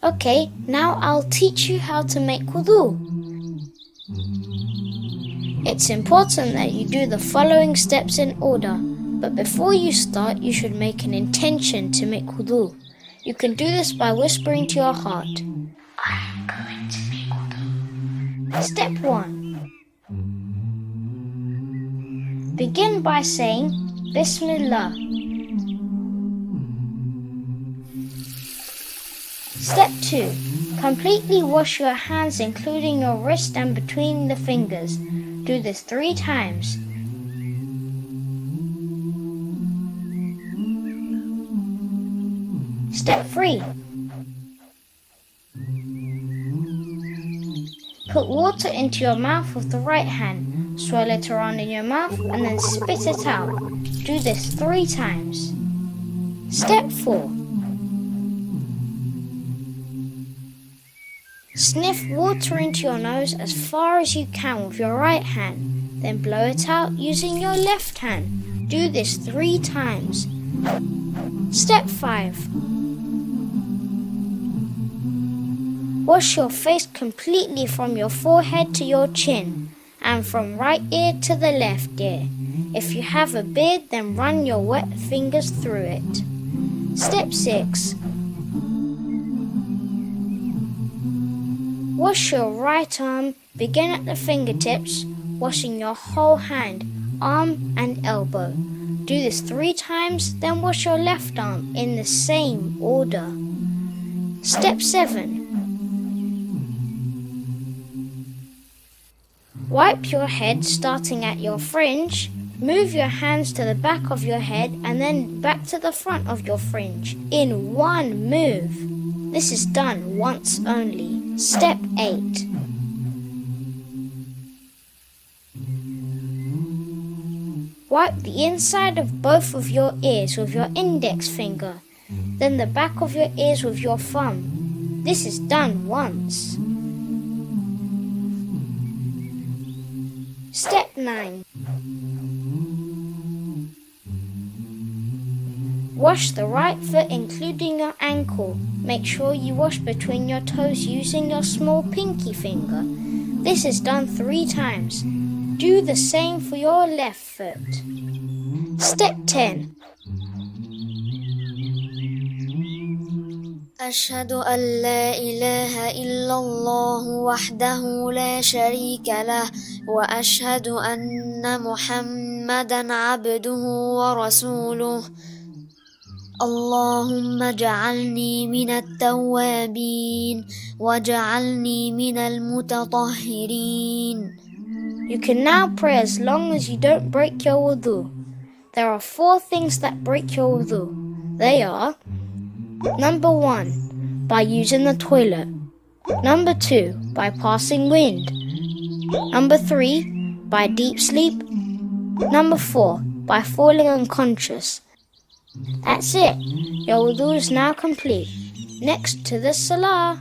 Okay, now I'll teach you how to make wudu. It's important that you do the following steps in order, but before you start, you should make an intention to make wudu. You can do this by whispering to your heart, I'm going to make wudu. Step 1. Begin by saying, Bismillah. Step 2. Completely wash your hands including your wrist and between the fingers. Do this 3 times. Step 3. Put water into your mouth with the right hand. Swirl it around in your mouth and then spit it out. Do this 3 times. Step 4. Sniff water into your nose as far as you can with your right hand, then blow it out using your left hand. Do this 3 times. Step 5. Wash your face completely from your forehead to your chin, and from right ear to the left ear. If you have a beard, then run your wet fingers through it. Step 6. Wash your right arm, begin at the fingertips, washing your whole hand, arm and elbow. Do this 3 times, then wash your left arm in the same order. Step 7. Wipe your head starting at your fringe, move your hands to the back of your head and then back to the front of your fringe in one move. This is done once only. Step 8. Wipe the inside of both of your ears with your index finger, then the back of your ears with your thumb. This is done once. Step 9. Wash the right foot including your ankle. Make sure you wash between your toes using your small pinky finger. This is done 3 times. Do the same for your left foot. Step 10. أشهد أن لا إله إلا الله وحده لا شريك له وأشهد أن محمدا عبده ورسوله اللهم اجعلني من التوابين واجعلني من المتطهرين. You can now pray as long as you don't break your wudu. There are 4 things that break your wudu. They are: Number 1, by using the toilet. Number 2, by passing wind. Number 3, by deep sleep. Number 4, by falling unconscious. That's it. Your wudu is now complete. Next to the salah.